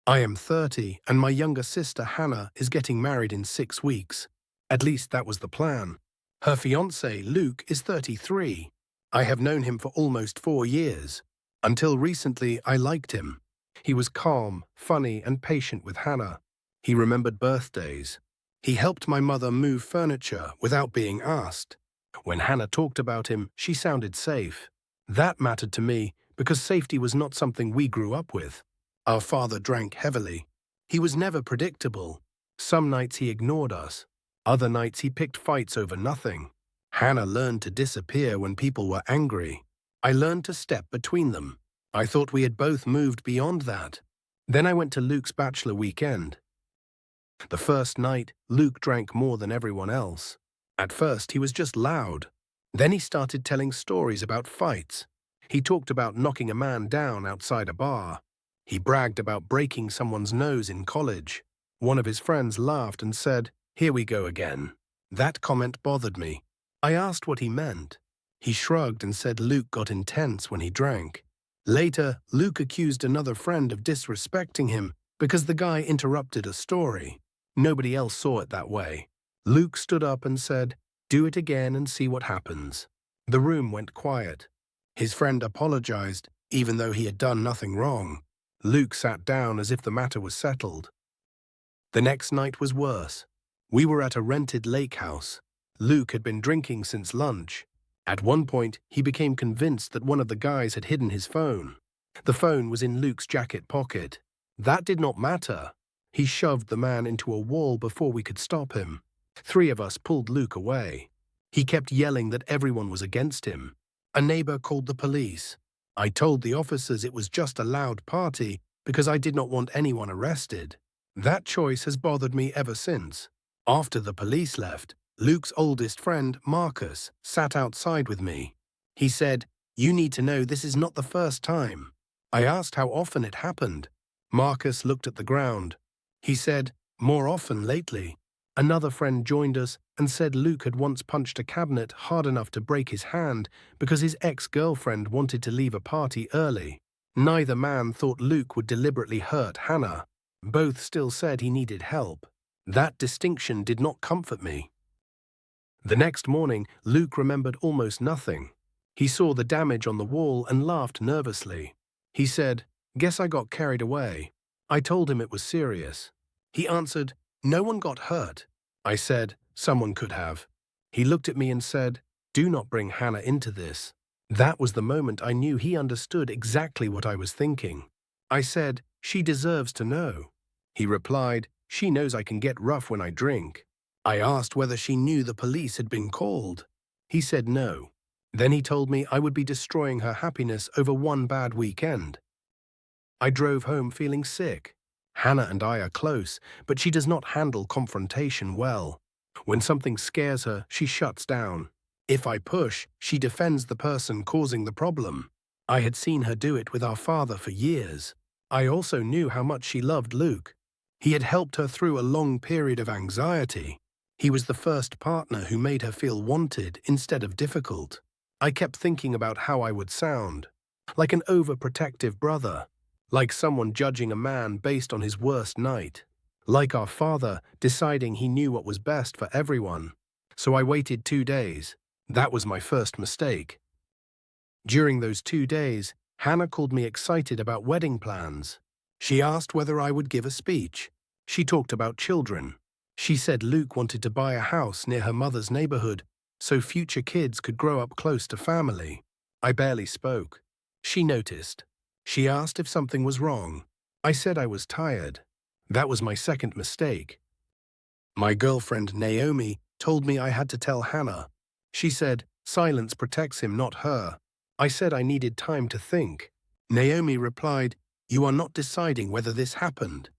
I am 30 and my younger sister Hannah is getting married in 6 weeks. At least that was the plan. Her fiancé, Luke, is 33. I have known him for almost 4 years. Until recently, I liked him. He was calm, funny, and patient with Hannah. He remembered birthdays. He helped my mother move furniture without being asked. When Hannah talked about him, she sounded safe. That mattered to me because safety was not something we grew up with. Our father drank heavily. He was never predictable. Some nights he ignored us. Other nights he picked fights over nothing. Hannah learned to disappear when people were angry. I learned to step between them. I thought we had both moved beyond that. Then I went to Luke's bachelor weekend. The first night, Luke drank more than everyone else. At first, he was just loud. Then he started telling stories about fights. He talked about knocking a man down outside a bar. He bragged about breaking someone's nose in college. One of his friends laughed and said, "Here we go again." That comment bothered me. I asked what he meant. He shrugged and said Luke got intense when he drank. Later, Luke accused another friend of disrespecting him because the guy interrupted a story. Nobody else saw it that way. Luke stood up and said, "Do it again and see what happens." The room went quiet. His friend apologized, even though he had done nothing wrong. Luke sat down as if the matter was settled. The next night was worse. We were at a rented lake house. Luke had been drinking since lunch. At one point, he became convinced that one of the guys had hidden his phone. The phone was in Luke's jacket pocket. That did not matter. He shoved the man into a wall before we could stop him. 3 of us pulled Luke away. He kept yelling that everyone was against him. A neighbor called the police. I told the officers it was just a loud party because I did not want anyone arrested. That choice has bothered me ever since. After the police left, Luke's oldest friend, Marcus, sat outside with me. He said, "You need to know this is not the first time." I asked how often it happened. Marcus looked at the ground. He said, "More often lately." Another friend joined us and said Luke had once punched a cabinet hard enough to break his hand because his ex-girlfriend wanted to leave a party early. Neither man thought Luke would deliberately hurt Hannah. Both still said he needed help. That distinction did not comfort me. The next morning, Luke remembered almost nothing. He saw the damage on the wall and laughed nervously. He said, "Guess I got carried away." I told him it was serious. He answered, "No one got hurt." I said, "Someone could have." He looked at me and said, "Do not bring Hannah into this." That was the moment I knew he understood exactly what I was thinking. I said, "She deserves to know." He replied, "She knows I can get rough when I drink." I asked whether she knew the police had been called. He said no. Then he told me I would be destroying her happiness over one bad weekend. I drove home feeling sick. Hannah and I are close, but she does not handle confrontation well. When something scares her, she shuts down. If I push, she defends the person causing the problem. I had seen her do it with our father for years. I also knew how much she loved Luke. He had helped her through a long period of anxiety. He was the first partner who made her feel wanted instead of difficult. I kept thinking about how I would sound. Like an overprotective brother. Like someone judging a man based on his worst night. Like our father deciding he knew what was best for everyone. So I waited 2 days. That was my first mistake. During those 2 days, Hannah called me excited about wedding plans. She asked whether I would give a speech. She talked about children. She said Luke wanted to buy a house near her mother's neighborhood so future kids could grow up close to family. I barely spoke. She noticed. She asked if something was wrong. I said I was tired. That was my second mistake. My girlfriend Naomi told me I had to tell Hannah. She said silence protects him, not her. I said I needed time to think. Naomi replied, "You are not deciding whether this happened.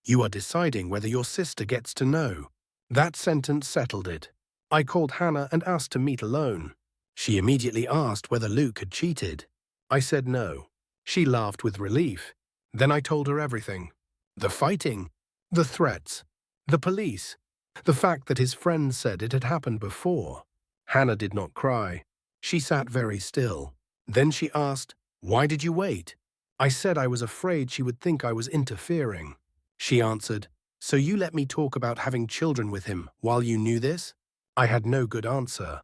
You are deciding whether your sister gets to know." That sentence settled it. I called Hannah and asked to meet alone. She immediately asked whether Luke had cheated. I said no. She laughed with relief. Then I told her everything. The fighting, the threats, the police, the fact that his friends said it had happened before. Hannah did not cry. She sat very still. Then she asked, "Why did you wait?" I said I was afraid she would think I was interfering. She answered, "So you let me talk about having children with him while you knew this?" I had no good answer.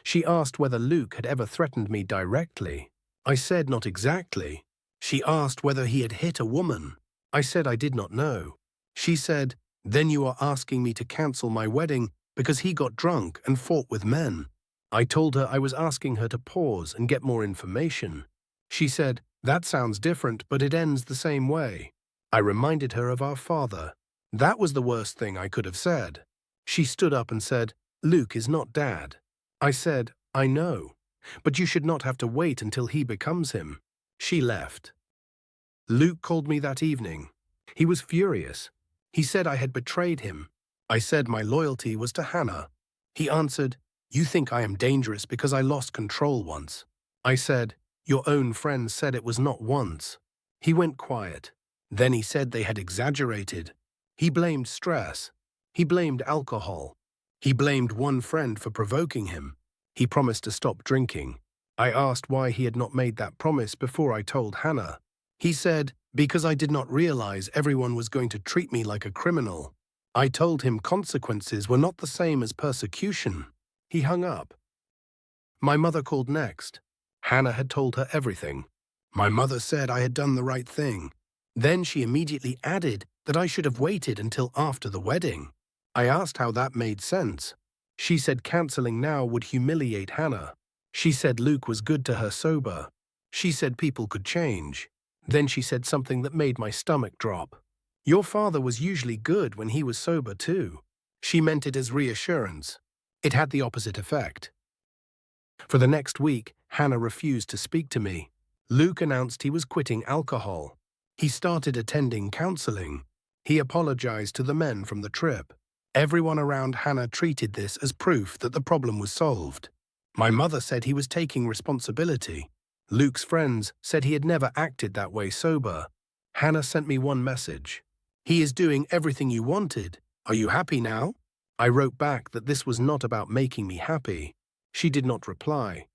She asked whether Luke had ever threatened me directly. I said not exactly. She asked whether he had hit a woman. I said I did not know. She said, "Then you are asking me to cancel my wedding because he got drunk and fought with men." I told her I was asking her to pause and get more information. She said, "That sounds different, but it ends the same way." I reminded her of our father. That was the worst thing I could have said. She stood up and said, "Luke is not Dad." I said, "I know, but you should not have to wait until he becomes him." She left. Luke called me that evening. He was furious. He said I had betrayed him. I said my loyalty was to Hannah. He answered, "You think I am dangerous because I lost control once." I said, "Your own friends said it was not once." He went quiet. Then he said they had exaggerated. He blamed stress. He blamed alcohol. He blamed one friend for provoking him. He promised to stop drinking. I asked why he had not made that promise before I told Hannah. He said, "Because I did not realize everyone was going to treat me like a criminal." I told him consequences were not the same as persecution. He hung up. My mother called next. Hannah had told her everything. My mother said I had done the right thing. Then she immediately added that I should have waited until after the wedding. I asked how that made sense. She said canceling now would humiliate Hannah. She said Luke was good to her sober. She said people could change. Then she said something that made my stomach drop. "Your father was usually good when he was sober too." She meant it as reassurance. It had the opposite effect. For the next week, Hannah refused to speak to me. Luke announced he was quitting alcohol. He started attending counseling. He apologized to the men from the trip. Everyone around Hannah treated this as proof that the problem was solved. My mother said he was taking responsibility. Luke's friends said he had never acted that way sober. Hannah sent me one message. "He is doing everything you wanted. Are you happy now?" I wrote back that this was not about making me happy. She did not reply.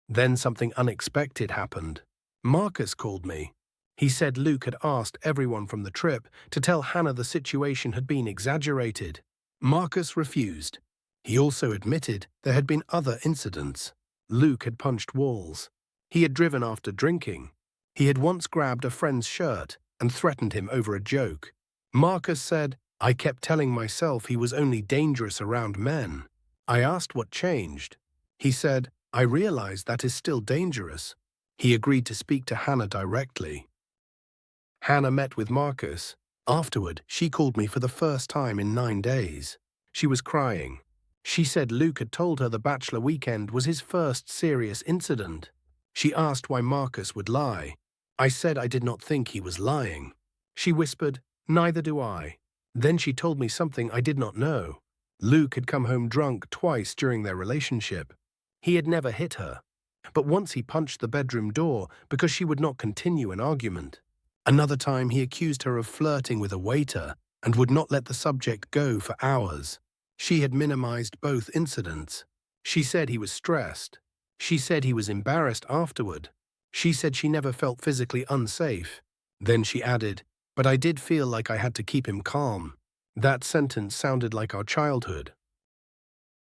Then something unexpected happened. Marcus called me. He said Luke had asked everyone from the trip to tell Hannah the situation had been exaggerated. Marcus refused. He also admitted there had been other incidents. Luke had punched walls. He had driven after drinking. He had once grabbed a friend's shirt and threatened him over a joke. Marcus said, "I kept telling myself he was only dangerous around men." I asked what changed. He said, "I realized that is still dangerous." He agreed to speak to Hannah directly. Hannah met with Marcus. Afterward, she called me for the first time in 9 days. She was crying. She said Luke had told her the bachelor weekend was his first serious incident. She asked why Marcus would lie. I said I did not think he was lying. She whispered, "Neither do I." Then she told me something I did not know. Luke had come home drunk twice during their relationship. He had never hit her. But once he punched the bedroom door because she would not continue an argument. Another time he accused her of flirting with a waiter and would not let the subject go for hours. She had minimized both incidents. She said he was stressed. She said he was embarrassed afterward. She said she never felt physically unsafe. Then she added, "But I did feel like I had to keep him calm." That sentence sounded like our childhood.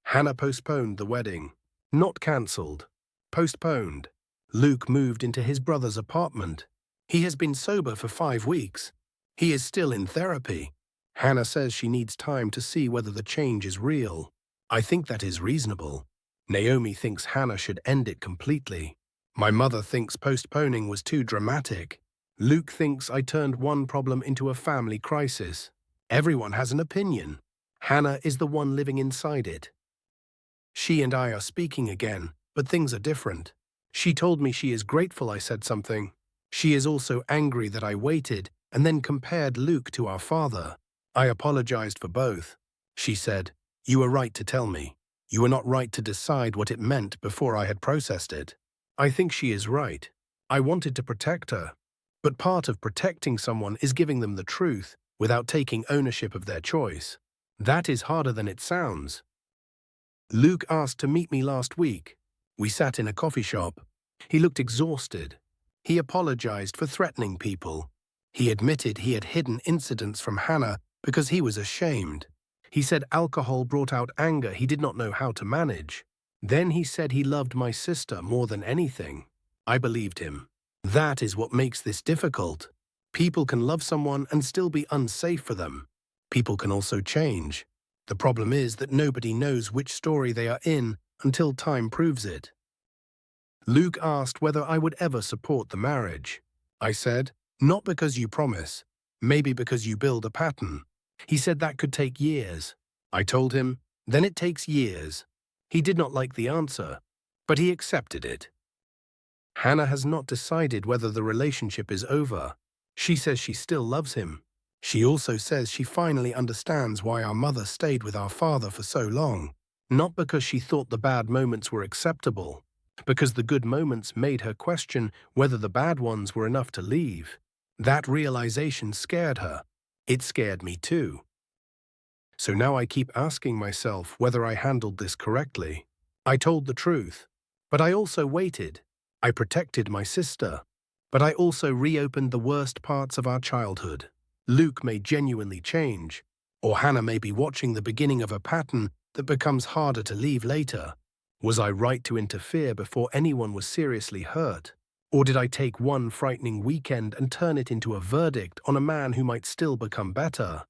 Hannah postponed the wedding. Not cancelled. Postponed. Luke moved into his brother's apartment. He has been sober for 5 weeks. He is still in therapy. Hannah says she needs time to see whether the change is real. I think that is reasonable. Naomi thinks Hannah should end it completely. My mother thinks postponing was too dramatic. Luke thinks I turned one problem into a family crisis. Everyone has an opinion. Hannah is the one living inside it. She and I are speaking again, but things are different. She told me she is grateful I said something. She is also angry that I waited and then compared Luke to our father. I apologized for both. She said, "You were right to tell me. You were not right to decide what it meant before I had processed it." I think she is right. I wanted to protect her. But part of protecting someone is giving them the truth without taking ownership of their choice. That is harder than it sounds. Luke asked to meet me last week. We sat in a coffee shop. He looked exhausted. He apologized for threatening people. He admitted he had hidden incidents from Hannah because he was ashamed. He said alcohol brought out anger he did not know how to manage. Then he said he loved my sister more than anything. I believed him. That is what makes this difficult. People can love someone and still be unsafe for them. People can also change. The problem is that nobody knows which story they are in until time proves it. Luke asked whether I would ever support the marriage. I said, not because you promise, maybe because you build a pattern. He said that could take years. I told him, then it takes years. He did not like the answer, but he accepted it. Hannah has not decided whether the relationship is over. She says she still loves him. She also says she finally understands why our mother stayed with our father for so long, not because she thought the bad moments were acceptable, because the good moments made her question whether the bad ones were enough to leave. That realization scared her. It scared me too. So now I keep asking myself whether I handled this correctly. I told the truth, but I also waited. I protected my sister, but I also reopened the worst parts of our childhood. Luke may genuinely change, or Hannah may be watching the beginning of a pattern that becomes harder to leave later. Was I right to interfere before anyone was seriously hurt? Or did I take one frightening weekend and turn it into a verdict on a man who might still become better?